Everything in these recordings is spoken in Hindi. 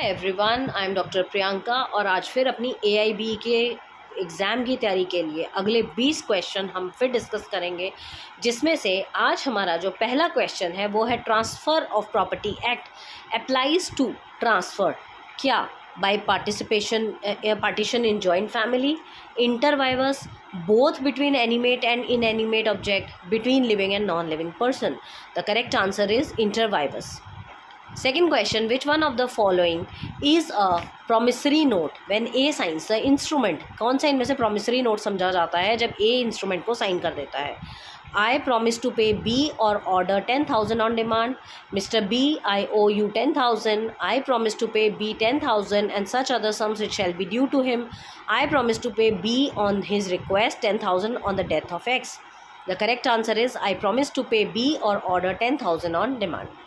Everyone, I am doctor Priyanka और आज फिर अपनी AIB के एग्ज़ाम की तैयारी के लिए अगले 20 क्वेश्चन हम फिर डिस्कस करेंगे, जिसमें से आज हमारा जो पहला क्वेश्चन है वो है transfer of property act applies to transfer क्या by partition in joint family, inter vivos, both between animate and inanimate object, between living and non-living person. The correct answer is intervivus. Second question, which one of the following is a promissory note when A signs the instrument? कौन सा इनमें से promissory note समझा जाता है जब A instrument को sign कर देता है? I promise to pay B or order 10,000 on demand. Mr. B, I owe you 10,000. I promise to pay B 10,000 and such other sums which shall be due to him. I promise to pay B on his request 10,000 on the death of X. The correct answer is I promise to pay B or order 10,000 on demand.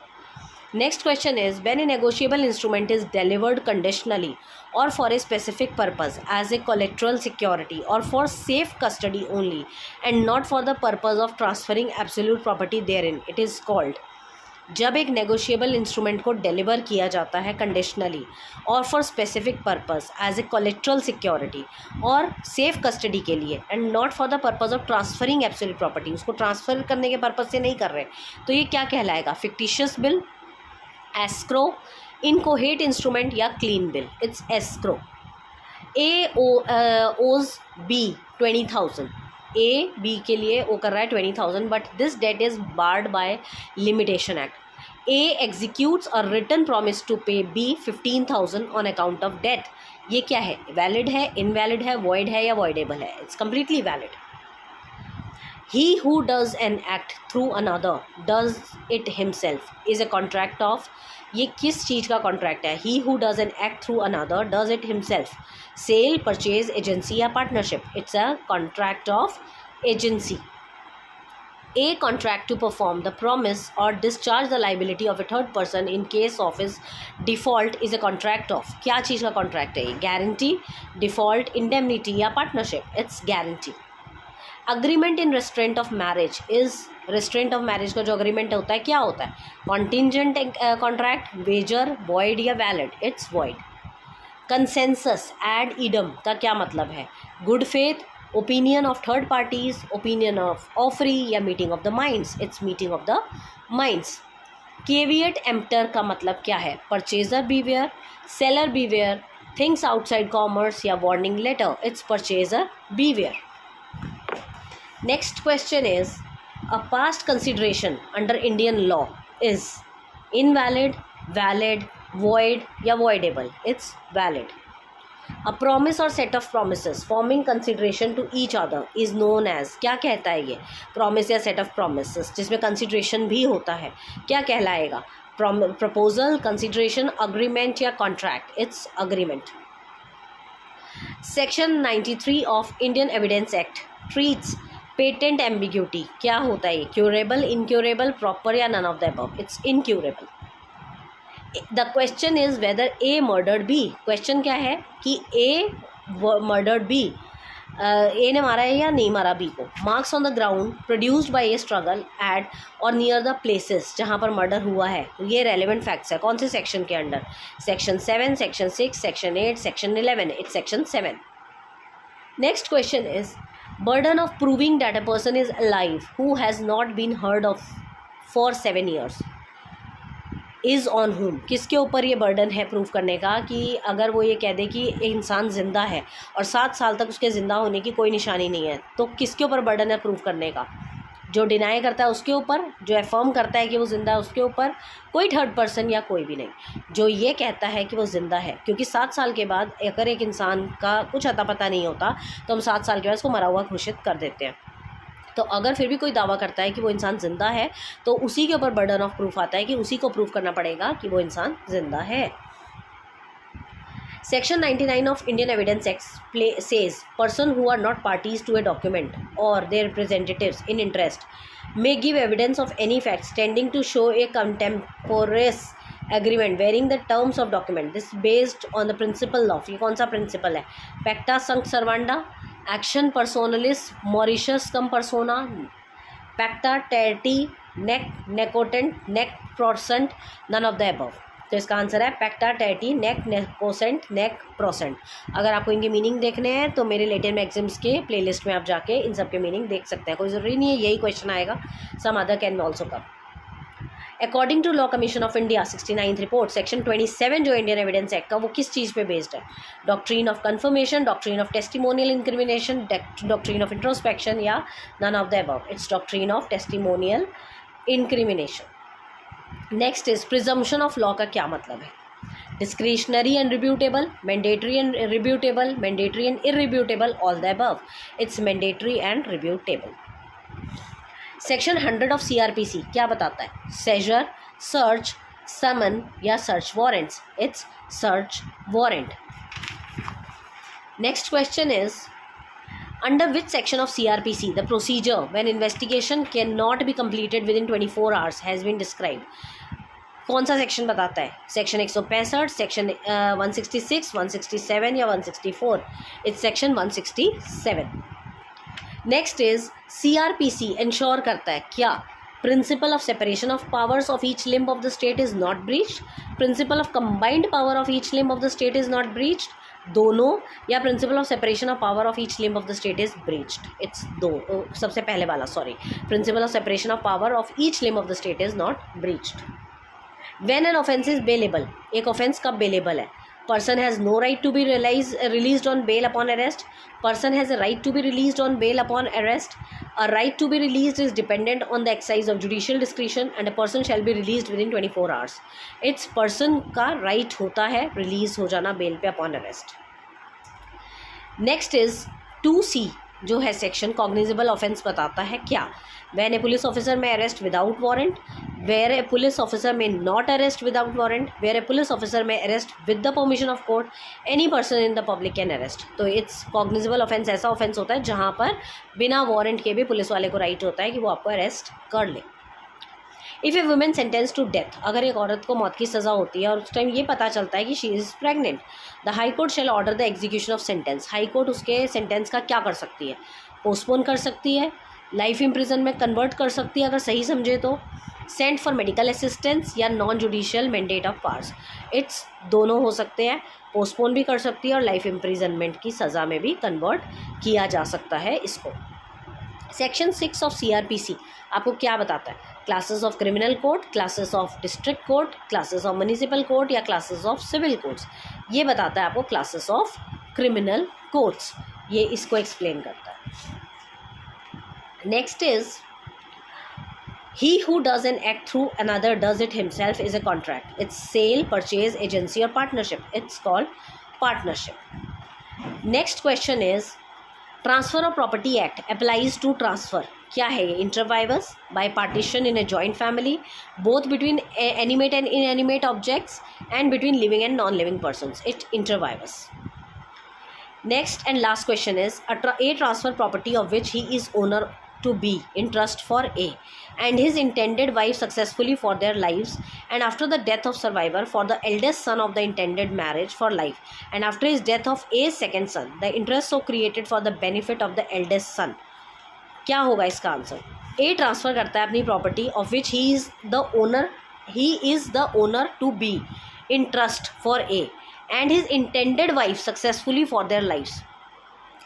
Next question is, when a negotiable instrument is delivered conditionally or for a specific purpose as a collateral security or for safe custody only and not for the purpose of transferring absolute property therein, it is called. जब एक नेगोशिएबल इंस्ट्रूमेंट को डिलीवर किया जाता है कंडीशनली और for specific purpose as a collateral security और सेफ कस्टडी के लिए and not for the purpose of transferring absolute property, उसको ट्रांसफ़र करने के पर्पज़ से नहीं कर रहे, तो ये क्या कहलाएगा? Fictitious bill, escrow, inchoate instrument या clean bill? It's escrow. A owes B 20,000. A B के लिए वो कर रहा है 20,000 but this debt is barred by limitation act. A executes a written promise to pay B 15,000 on account of debt. ये क्या है? वैलिड है, इनवैलिड है, वॉइड है या वॉइडेबल है? It's completely valid. He who does an act through another does it himself is a contract of. ये किस चीज़ का कॉन्ट्रैक्ट है? He who does an act through another does it himself. Sale, purchase, agency या partnership? It's a contract of agency. A contract to perform the promise or discharge the liability of a third person in case of his default is a contract of. क्या चीज़ का कॉन्ट्रैक्ट है ये? गारंटी, डिफ़ॉल्ट, इंडेमनिटी या partnership? It's guarantee. Agreement in restraint of marriage is, restraint of marriage का जो अग्रीमेंट होता है क्या होता है? कॉन्टिजेंट कॉन्ट्रैक्ट, वेजर, वॉइड या valid? It's void. Consensus ad idem का क्या मतलब है? Good faith, opinion of third parties, opinion of offeree या meeting of the minds? It's meeting of the minds. Caveat emptor का मतलब क्या है? Purchaser beware, seller beware, things outside commerce या warning letter? It's purchaser beware. Next question is, a past consideration under Indian law is invalid, valid, void या voidable? It's valid. A promise or set of promises forming consideration to each other is known as, क्या कहता है ये? Promise या set of promises जिसमें consideration भी होता है, क्या कहलाएगा? Proposal, consideration, agreement या contract? It's agreement. Section 93 of Indian Evidence Act treats patent ambiguity. क्या होता है ये? क्यूरेबल, इनक्यूरेबल, प्रॉपर या none of the above? It's incurable. The question is whether A murdered B. Question क्या है कि ए मर्डर्ड बी, ए ने मारा है या नहीं मारा बी को. Marks on the ground produced by a struggle at और नियर द प्लेसेस जहाँ पर मर्डर हुआ है. ये रेलिवेंट फैक्ट्स है. कौन से सेक्शन के under? Section 7, section 6, section 8, section 11. It's section 7. Next question is, burden of proving that a person is alive who has not been heard of for 7 years is on whom? किसके ऊपर ये बर्डन है प्रूव करने का कि अगर वो ये कह दे कि एक इंसान ज़िंदा है और 7 साल तक उसके ज़िंदा होने की कोई निशानी नहीं है, तो किसके ऊपर बर्डन है प्रूव करने का? जो डिनाई करता है उसके ऊपर, जो एफर्म करता है कि वो ज़िंदा है उसके ऊपर, कोई थर्ड पर्सन या कोई भी नहीं. जो ये कहता है कि वो ज़िंदा है, क्योंकि 7 साल के बाद अगर एक इंसान का कुछ अता पता नहीं होता तो हम 7 साल के बाद उसको मरा हुआ घोषित कर देते हैं. तो अगर फिर भी कोई दावा करता है कि वो इंसान ज़िंदा है तो उसी के ऊपर बर्डन ऑफ प्रूफ आता है कि उसी को प्रूफ करना पड़ेगा कि वो इंसान ज़िंदा है. Section 99 of Indian Evidence Act says person who are not parties to a document or their representatives in interest may give evidence of any facts tending to show a contemporaneous agreement varying the terms of document. This based on the principle of, ये कौन सा principle है? Pacta sunt servanda, action personalis, Mauritius cum persona, pacta tertii, nec necotent, nec prosunt, none of the above. तो इसका आंसर है पेक्टा, टैटी, नेक, नेकोसेंट, नेक, प्रोसेंट। अगर आपको इनके मीनिंग देखने हैं तो मेरे लेटेस्ट मैगजीम्स के प्लेलिस्ट में आप जाके इन सब के मीनिंग देख सकते हैं। कोई ज़रूरी नहीं है यही क्वेश्चन आएगा, some other can also come. According to Law Commission of India 69th report section 27 जो इंडियन एविडेंस एक्ट का, वो किस चीज़ पे बेस्ड है? Doctrine of confirmation, doctrine of testimonial incrimination, doctrine of introspection या none of the above? It's doctrine of testimonial incrimination. Next is presumption of law का क्या मतलब है? Discretionary and rebuttable, mandatory and rebuttable, mandatory and irrebuttable, all the above? It's mandatory and rebuttable. Section 100 of CRPC क्या बताता है? सेजर, सर्च, समन या search warrants? It's search warrant. Next question is under which section of CRPC the procedure when investigation can not be completed with in 24 hours has been described? कौन सा सेक्शन बताता है? सेक्शन 165, सेक्शन 166, 167 या 164? It's section 167। Next is CRPC ensure करता है क्या? Principle of separation of powers of each limb of the state is not breached, principle of combined power of each limb of the state is not breached, दोनों, या principle of separation of power of each limb of the state is breached? It's दो, सबसे पहले वाला, sorry, principle of separation of power of each limb of the state is not breached. When an offence is bailable, एक ऑफेंस कब बेलेबल है? Person has no right to be released on bail upon arrest. Person has a right to be released on bail upon arrest. A right to be released is dependent on the exercise of judicial discretion and a person shall be released within 24 hours. It's person का right होता है release हो जाना bail पे upon arrest. Next is 2C जो है सेक्शन कॉग्निजेबल ऑफेंस बताता है क्या? When a police officer may arrest without warrant, where a police officer may not arrest without warrant, where a police officer may arrest with the permission of court, any person in the public can arrest. तो इट्स कॉग्निजेबल ऑफेंस ऐसा ऑफेंस होता है जहाँ पर बिना वारंट के भी पुलिस वाले को राइट होता है कि वो आपको अरेस्ट कर ले। If a women sentence to death, अगर एक औरत को मौत की सज़ा होती है और उस टाइम ये पता चलता है कि she is pregnant, the high court shell order the execution of sentence. High court उसके सेंटेंस का क्या कर सकती है? पोस्टपोन कर सकती है, लाइफ इम्प्रिजन में कन्वर्ट कर सकती है अगर सही समझे तो, सेंट फॉर मेडिकल असिस्टेंस या non judicial mandate of powers. It's दोनों हो सकते हैं, पोस्टपोन भी कर सकती है और लाइफ इम्प्रिजनमेंट की सज़ा में भी कन्वर्ट किया जा सकता है इसको। सेक्शन 6 ऑफ CRPC आपको क्या बताता है? Classes of criminal court, classes of district court, classes of municipal court या क्लासेस ऑफ सिविल कोर्ट्स? ये बताता है आपको क्लासेस ऑफ क्रिमिनल कोर्ट्स, ये इसको एक्सप्लेन करता है। Next is he who does an act through another does it himself is a contract. It's sale, purchase, agency or partnership. It's called partnership. Next question is transfer of property act applies to transfer. क्या है ये? inter vivos, by partition in a joint family, both between animate and inanimate objects and between living and non-living persons. It inter vivos. Next and last question is a transfer property of which he is owner to be in trust for A and his intended wife successfully for their lives, and after the death of survivor for the eldest son of the intended marriage for life, and after his death of A's second son, the interest so created for the benefit of the eldest son. क्या होगा इसका आंसर? A ट्रांसफ़र करता है अपनी property of which he is the owner to be in trust for A and his intended wife successfully for their lives,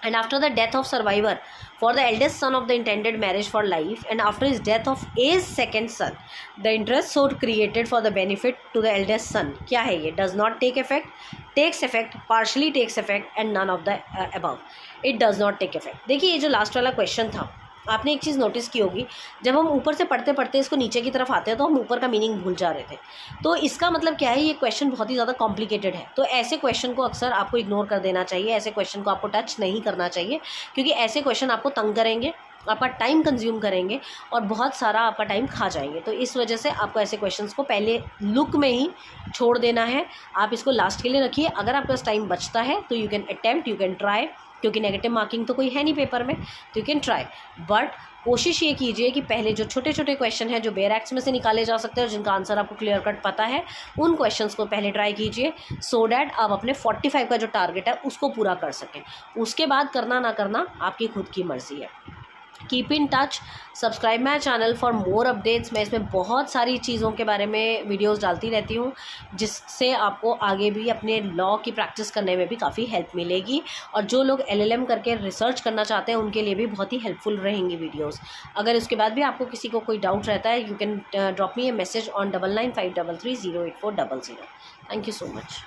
and after the death of survivor for the eldest son of the intended marriage for life, and after his death of A's second son, the interest so created for the benefit to the eldest son. क्या है ये? does not take effect, takes effect, partially takes effect and none of the above. It does not take effect. देखिए ये जो लास्ट वाला क्वेश्चन था, आपने एक चीज़ नोटिस की होगी, जब हम ऊपर से पढ़ते पढ़ते इसको नीचे की तरफ आते हैं तो हम ऊपर का मीनिंग भूल जा रहे थे। तो इसका मतलब क्या है? ये क्वेश्चन बहुत ही ज़्यादा कॉम्प्लिकेटेड है, तो ऐसे क्वेश्चन को अक्सर आपको इग्नोर कर देना चाहिए, ऐसे क्वेश्चन को आपको टच नहीं करना चाहिए, क्योंकि ऐसे क्वेश्चन आपको तंग करेंगे, आपका टाइम कंज्यूम करेंगे और बहुत सारा आपका टाइम खा जाएंगे। तो इस वजह से आपको ऐसे क्वेश्चंस को पहले लुक में ही छोड़ देना है। आप इसको लास्ट के लिए रखिए। अगर आपके पास टाइम बचता है तो you can attempt, you can try, क्योंकि नेगेटिव मार्किंग तो कोई है नहीं पेपर में, तो यू कैन ट्राई, बट कोशिश ये कीजिए कि पहले जो छोटे छोटे क्वेश्चन हैं जो बेयर एक्ट्स में से निकाले जा सकते हैं और जिनका आंसर आपको क्लियर कट पता है, उन क्वेश्चंस को पहले ट्राई कीजिए, सो डैट आप अपने 45 का जो टारगेट है उसको पूरा कर सकें। उसके बाद करना ना करना आपकी खुद की मर्ज़ी है। Keep in touch, subscribe my channel for more updates. मैं इसमें बहुत सारी चीज़ों के बारे में वीडियोस डालती रहती हूँ, जिससे आपको आगे भी अपने लॉ की प्रैक्टिस करने में भी काफ़ी हेल्प मिलेगी। और जो लोग LLM करके रिसर्च करना चाहते हैं उनके लिए भी बहुत ही हेल्पफुल रहेंगी वीडियोस। अगर इसके बाद भी आपको किसी को कोई डाउट रहता है, you can drop me A message on 995333084000। Thank you so much.